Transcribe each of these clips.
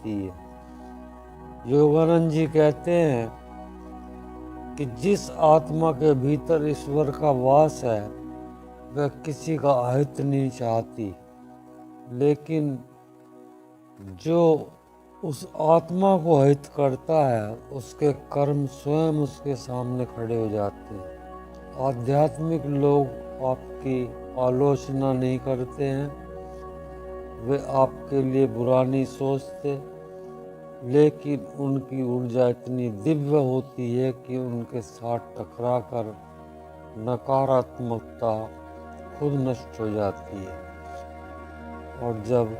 जाती है। योगानंद जी कहते हैं कि जिस आत्मा के भीतर ईश्वर का वास है वह किसी का अहित नहीं चाहती, लेकिन जो उस आत्मा को हित करता है उसके कर्म स्वयं उसके सामने खड़े हो जाते हैं। आध्यात्मिक लोग आपकी आलोचना नहीं करते हैं, वे आपके लिए बुरा नहीं सोचते, लेकिन उनकी ऊर्जा इतनी दिव्य होती है कि उनके साथ टकरा कर नकारात्मकता खुद नष्ट हो जाती है। और जब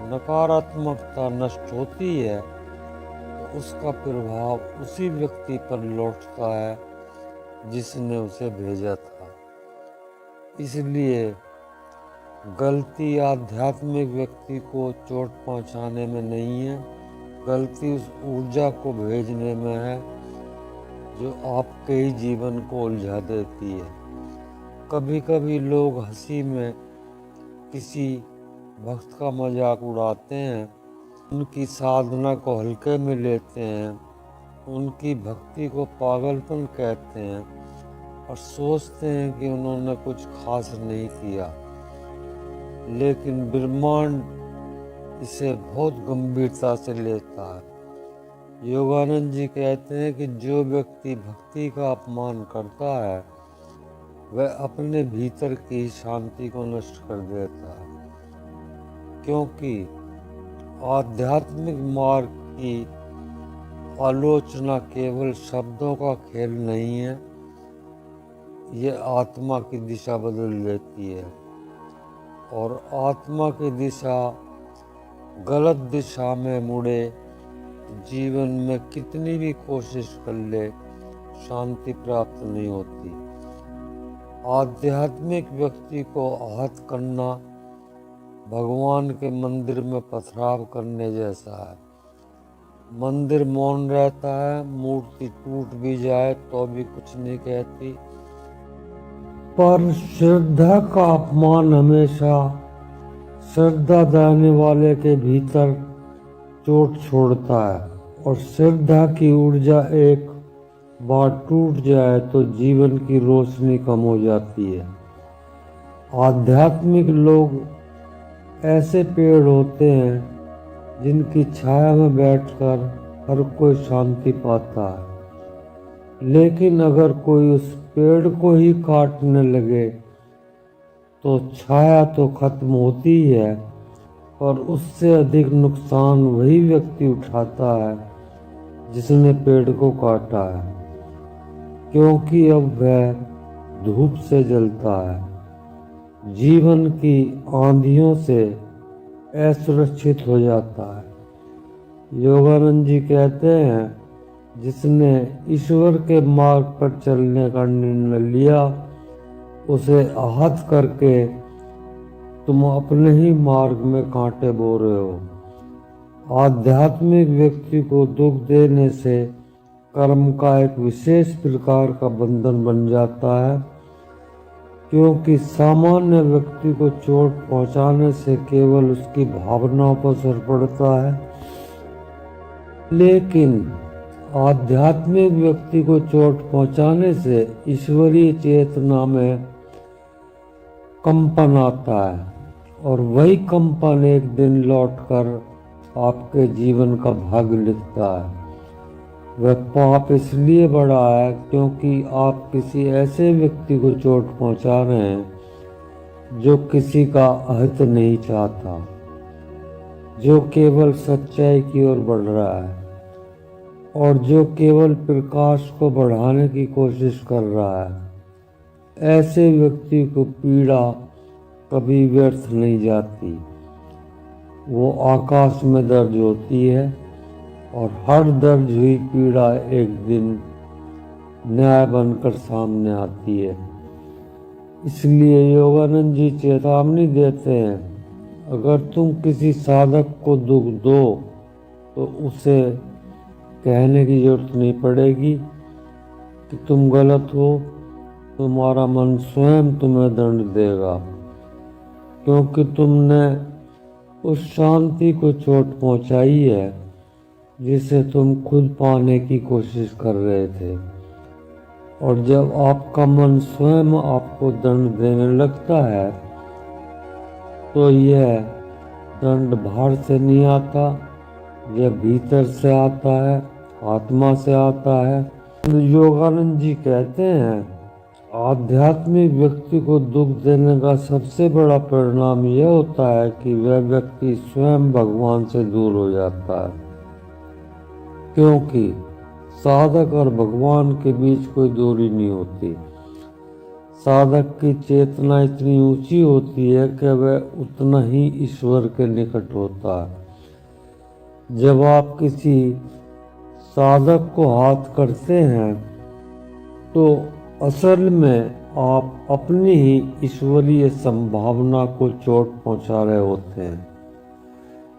नकारात्मकता नष्ट होती है तो उसका प्रभाव उसी व्यक्ति पर लौटता है जिसने उसे भेजा था। इसलिए गलती आध्यात्मिक व्यक्ति को चोट पहुंचाने में नहीं है, गलती उस ऊर्जा को भेजने में है जो आपके ही जीवन को उलझा देती है। कभी कभी लोग हंसी में किसी भक्त का मजाक उड़ाते हैं, उनकी साधना को हल्के में लेते हैं, उनकी भक्ति को पागलपन कहते हैं और सोचते हैं कि उन्होंने कुछ खास नहीं किया। लेकिन ब्रह्मांड इसे बहुत गंभीरता से लेता है। योगानंद जी कहते हैं कि जो व्यक्ति भक्ति का अपमान करता है वह अपने भीतर की शांति को नष्ट कर देता है, क्योंकि आध्यात्मिक मार्ग की आलोचना केवल शब्दों का खेल नहीं है, ये आत्मा की दिशा बदल देती है। और आत्मा की दिशा गलत दिशा में मुड़े जीवन में कितनी भी कोशिश कर ले शांति प्राप्त नहीं होती। आध्यात्मिक व्यक्ति को आहत करना भगवान के मंदिर में पथराव करने जैसा है। मंदिर मौन रहता है, मूर्ति टूट भी जाए तो भी कुछ नहीं कहती, पर श्रद्धा का अपमान हमेशा श्रद्धा देने वाले के भीतर चोट छोड़ता है। और श्रद्धा की ऊर्जा एक बार टूट जाए तो जीवन की रोशनी कम हो जाती है। आध्यात्मिक लोग ऐसे पेड़ होते हैं जिनकी छाया में बैठकर हर कोई शांति पाता है, लेकिन अगर कोई उस पेड़ को ही काटने लगे तो छाया तो खत्म होती है, पर उससे अधिक नुकसान वही व्यक्ति उठाता है जिसने पेड़ को काटा है, क्योंकि अब वह धूप से जलता है, जीवन की आंधियों से असुरक्षित हो जाता है। योगानंद जी कहते हैं जिसने ईश्वर के मार्ग पर चलने का निर्णय लिया उसे आहत करके तुम अपने ही मार्ग में कांटे बो रहे हो। आध्यात्मिक व्यक्ति को दुख देने से कर्म का एक विशेष प्रकार का बंधन बन जाता है, क्योंकि सामान्य व्यक्ति को चोट पहुंचाने से केवल उसकी भावनाओं पर असर पड़ता है, लेकिन आध्यात्मिक व्यक्ति को चोट पहुंचाने से ईश्वरीय चेतना में कंपन आता है, और वही कंपन एक दिन लौटकर आपके जीवन का भाग्य लिखता है। वह पाप इसलिए बढ़ा है क्योंकि आप किसी ऐसे व्यक्ति को चोट पहुंचा रहे हैं जो किसी का अहित नहीं चाहता, जो केवल सच्चाई की ओर बढ़ रहा है और जो केवल प्रकाश को बढ़ाने की कोशिश कर रहा है। ऐसे व्यक्ति को पीड़ा कभी व्यर्थ नहीं जाती, वो आकाश में दर्ज होती है और हर दर्ज हुई पीड़ा एक दिन न्याय बनकर सामने आती है। इसलिए योगानंद जी चेतावनी देते हैं, अगर तुम किसी साधक को दुख दो तो उसे कहने की जरूरत नहीं पड़ेगी कि तुम गलत हो, तुम्हारा मन स्वयं तुम्हें दंड देगा, क्योंकि तुमने उस शांति को चोट पहुंचाई है जिसे तुम खुद पाने की कोशिश कर रहे थे। और जब आपका मन स्वयं आपको दंड देने लगता है तो यह दंड बाहर से नहीं आता, यह भीतर से आता है, आत्मा से आता है। योगानंद जी कहते हैं आध्यात्मिक व्यक्ति को दुख देने का सबसे बड़ा परिणाम यह होता है कि वह व्यक्ति स्वयं भगवान से दूर हो जाता है, क्योंकि साधक और भगवान के बीच कोई दूरी नहीं होती। साधक की चेतना इतनी ऊंची होती है कि वह उतना ही ईश्वर के निकट होता है। जब आप किसी साधक को हाथ करते हैं तो असल में आप अपनी ही ईश्वरीय संभावना को चोट पहुंचा रहे होते हैं।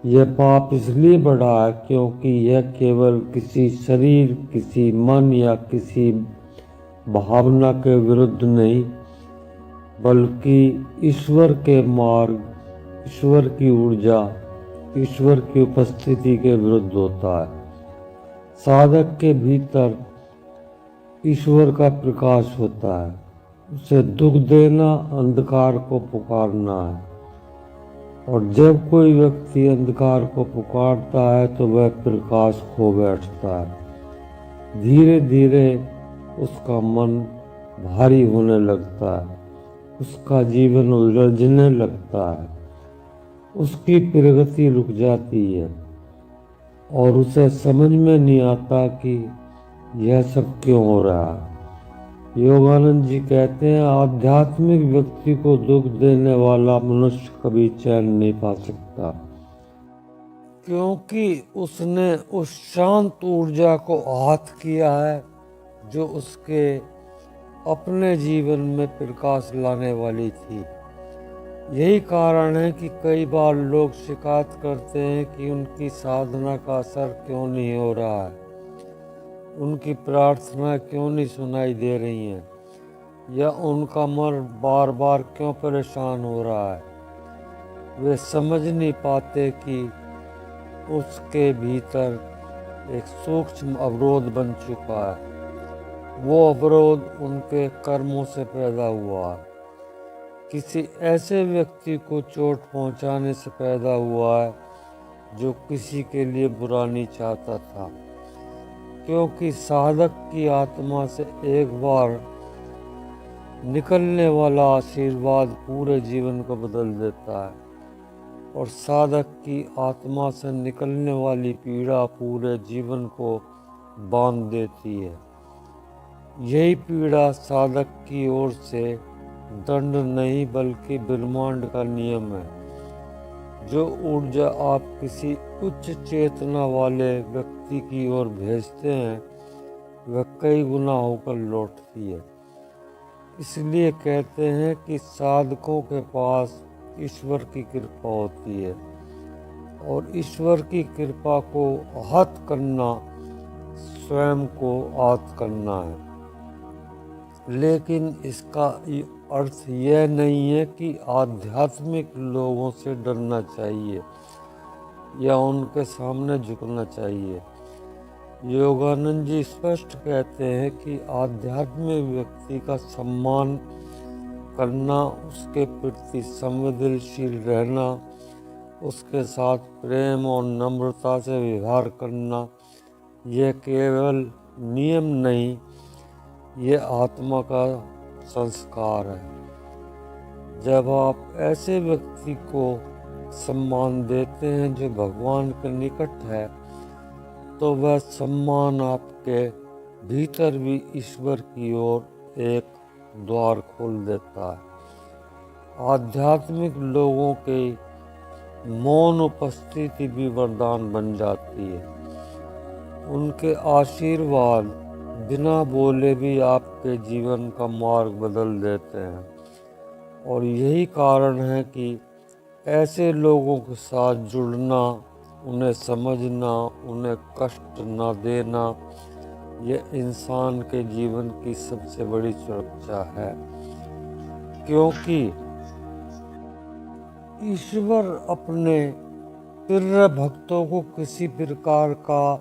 यह पाप इसलिए बढ़ा है क्योंकि यह केवल किसी शरीर, किसी मन या किसी भावना के विरुद्ध नहीं, बल्कि ईश्वर के मार्ग, ईश्वर की ऊर्जा, ईश्वर की उपस्थिति के विरुद्ध होता है। साधक के भीतर ईश्वर का प्रकाश होता है। उसे दुख देना अंधकार को पुकारना है, और जब कोई व्यक्ति अंधकार को पुकारता है तो वह प्रकाश खो बैठता है। धीरे धीरे उसका मन भारी होने लगता है, उसका जीवन उलझने लगता है, उसकी प्रगति रुक जाती है और उसे समझ में नहीं आता कि यह सब क्यों हो रहा है। योगानंद जी कहते हैं आध्यात्मिक व्यक्ति को दुख देने वाला मनुष्य कभी चैन नहीं पा सकता, क्योंकि उसने उस शांत ऊर्जा को आहत किया है जो उसके अपने जीवन में प्रकाश लाने वाली थी। यही कारण है कि कई बार लोग शिकायत करते हैं कि उनकी साधना का असर क्यों नहीं हो रहा है, उनकी प्रार्थना क्यों नहीं सुनाई दे रही हैं, या उनका मन बार बार क्यों परेशान हो रहा है। वे समझ नहीं पाते कि उसके भीतर एक सूक्ष्म अवरोध बन चुका है। वो अवरोध उनके कर्मों से पैदा हुआ है, किसी ऐसे व्यक्ति को चोट पहुंचाने से पैदा हुआ है जो किसी के लिए बुरा नहीं चाहता था। क्योंकि साधक की आत्मा से एक बार निकलने वाला आशीर्वाद पूरे जीवन को बदल देता है, और साधक की आत्मा से निकलने वाली पीड़ा पूरे जीवन को बांध देती है। यही पीड़ा साधक की ओर से दंड नहीं बल्कि ब्रह्मांड का नियम है। जो ऊर्जा आप किसी उच्च चेतना वाले व्यक्ति की ओर भेजते हैं वह कई गुना होकर लौटती है। इसलिए कहते हैं कि साधकों के पास ईश्वर की कृपा होती है, और ईश्वर की कृपा को आहत करना स्वयं को आहत करना है। लेकिन इसका अर्थ यह नहीं है कि आध्यात्मिक लोगों से डरना चाहिए या उनके सामने झुकना चाहिए। योगानंद जी स्पष्ट कहते हैं कि आध्यात्मिक व्यक्ति का सम्मान करना, उसके प्रति संवेदनशील रहना, उसके साथ प्रेम और नम्रता से व्यवहार करना, यह केवल नियम नहीं, यह आत्मा का संस्कार है। जब आप ऐसे व्यक्ति को सम्मान देते हैं जो भगवान के निकट है, तो वह सम्मान आपके भीतर भी ईश्वर की ओर एक द्वार खोल देता है। आध्यात्मिक लोगों के मौन उपस्थिति भी वरदान बन जाती है। उनके आशीर्वाद बिना बोले भी आपके जीवन का मार्ग बदल देते हैं, और यही कारण है कि ऐसे लोगों के साथ जुड़ना, उन्हें समझना, उन्हें कष्ट न देना, यह इंसान के जीवन की सबसे बड़ी सुरक्षा है। क्योंकि ईश्वर अपने प्रिय भक्तों को किसी प्रकार का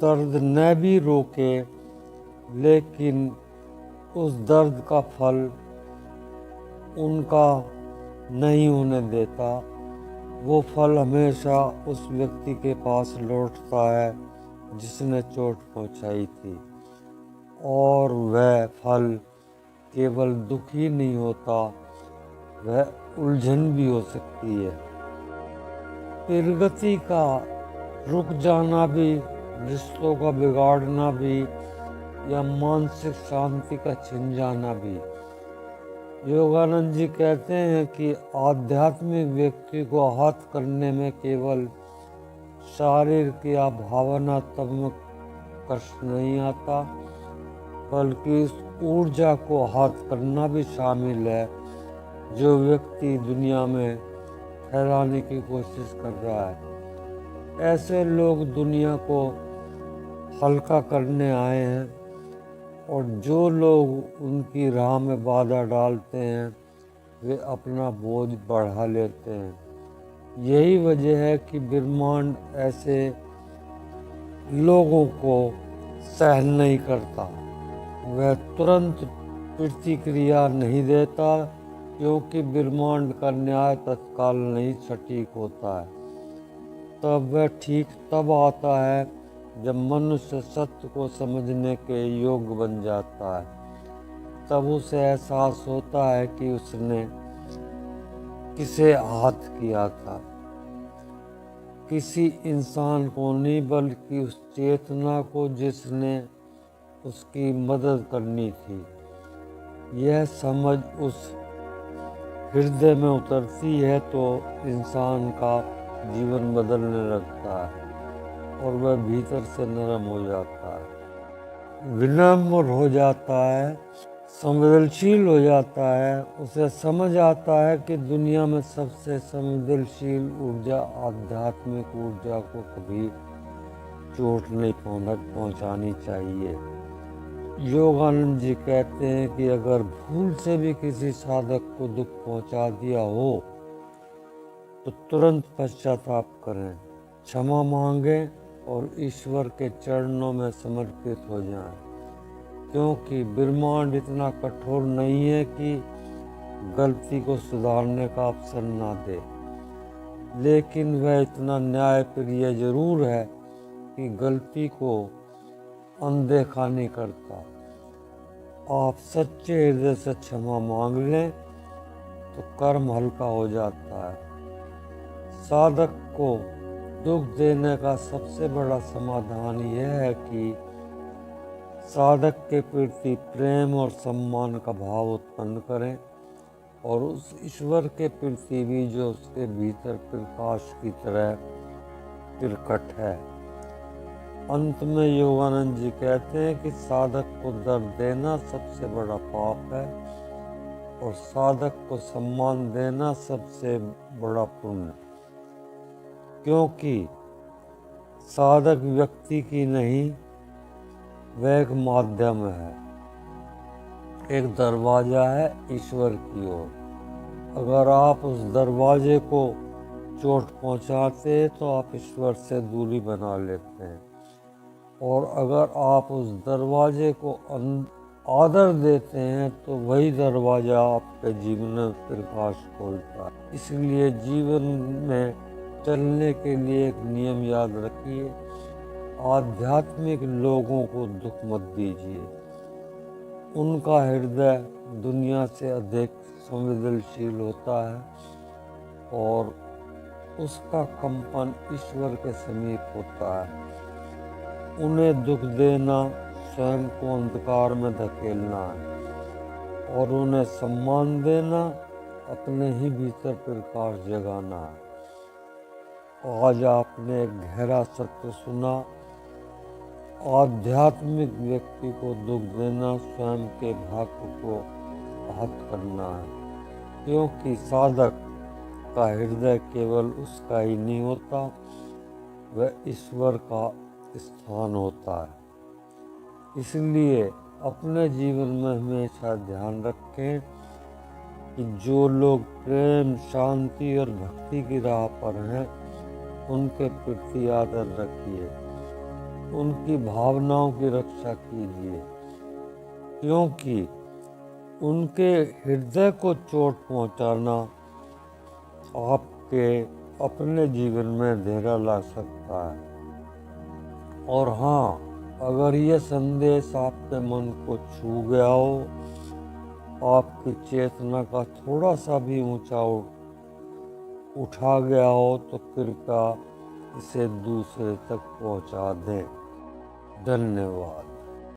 दर्द न भी रोके, लेकिन उस दर्द का फल उनका नहीं होने देता। वो फल हमेशा उस व्यक्ति के पास लौटता है जिसने चोट पहुंचाई थी, और वह फल केवल दुख ही नहीं होता, वह उलझन भी हो सकती है। प्रगति का रुक जाना भी, रिश्तों का बिगाड़ना भी, या मानसिक शांति का छिन जाना भी। योगानंद जी कहते हैं कि आध्यात्मिक व्यक्ति को आहत करने में केवल शारीरिक या भावनात्मक कष्ट नहीं आता, बल्कि इस ऊर्जा को आहत करना भी शामिल है जो व्यक्ति दुनिया में फैलाने की कोशिश कर रहा है। ऐसे लोग दुनिया को हल्का करने आए हैं, और जो लोग उनकी राह में बाधा डालते हैं वे अपना बोझ बढ़ा लेते हैं। यही वजह है कि ब्रह्मांड ऐसे लोगों को सहन नहीं करता। वह तुरंत प्रतिक्रिया नहीं देता, क्योंकि ब्रह्मांड का न्याय तत्काल नहीं सटीक होता है। तब वह ठीक तब आता है जब मनुष्य सत्य को समझने के योग्य बन जाता है। तब उसे एहसास होता है कि उसने किसे आहत किया था। किसी इंसान को नहीं, बल्कि उस चेतना को जिसने उसकी मदद करनी थी। यह समझ उस हृदय में उतरती है तो इंसान का जीवन बदलने लगता है, और वह भीतर से नरम हो जाता है, विनम्र हो जाता है, संवेदनशील हो जाता है। उसे समझ आता है कि दुनिया में सबसे संवेदनशील ऊर्जा आध्यात्मिक ऊर्जा को कभी चोट नहीं पहुंचानी चाहिए। योगानंद जी कहते हैं कि अगर भूल से भी किसी साधक को दुख पहुंचा दिया हो तो तुरंत पश्चाताप करें, क्षमा मांगें और ईश्वर के चरणों में समर्पित हो जाएं, क्योंकि ब्रह्मांड इतना कठोर नहीं है कि गलती को सुधारने का अवसर ना दे, लेकिन वह इतना न्यायप्रिय जरूर है कि गलती को अनदेखा नहीं करता। आप सच्चे हृदय से क्षमा मांग लें तो कर्म हल्का हो जाता है। साधक को दुख देने का सबसे बड़ा समाधान यह है कि साधक के प्रति प्रेम और सम्मान का भाव उत्पन्न करें, और उस ईश्वर के प्रति भी जो उसके भीतर प्रकाश की तरह प्रकट है। अंत में योगानंद जी कहते हैं कि साधक को दर्द देना सबसे बड़ा पाप है, और साधक को सम्मान देना सबसे बड़ा पुण्य, क्योंकि साधक व्यक्ति की नहीं, वह एक माध्यम है, एक दरवाजा है ईश्वर की ओर। अगर आप उस दरवाजे को चोट पहुंचाते तो आप ईश्वर से दूरी बना लेते हैं, और अगर आप उस दरवाजे को आदर देते हैं तो वही दरवाजा आपके जीवन में प्रकाश खोलता है। इसलिए जीवन में चलने के लिए एक नियम याद रखिए, आध्यात्मिक लोगों को दुख मत दीजिए। उनका हृदय दुनिया से अधिक संवेदनशील होता है, और उसका कंपन ईश्वर के समीप होता है। उन्हें दुख देना स्वयं को अंधकार में धकेलना है, और उन्हें सम्मान देना अपने ही भीतर प्रकाश जगाना है। आज आपने एक गहरा सत्य सुना, आध्यात्मिक व्यक्ति को दुख देना स्वयं के भाग्य को आहत करना है, क्योंकि साधक का हृदय केवल उसका ही नहीं होता, वह ईश्वर का स्थान होता है। इसलिए अपने जीवन में हमेशा ध्यान रखें कि जो लोग प्रेम, शांति और भक्ति की राह पर हैं, उनके प्रति आदर रखिए, उनकी भावनाओं की रक्षा कीजिए, क्योंकि उनके हृदय को चोट पहुंचाना आपके अपने जीवन में अंधेरा ला सकता है। और हाँ, अगर ये संदेश आपके मन को छू गया हो, आपकी चेतना का थोड़ा सा भी ऊंचा उठा गया हो, तो कृपया इसे दूसरे तक पहुंचा दें। धन्यवाद।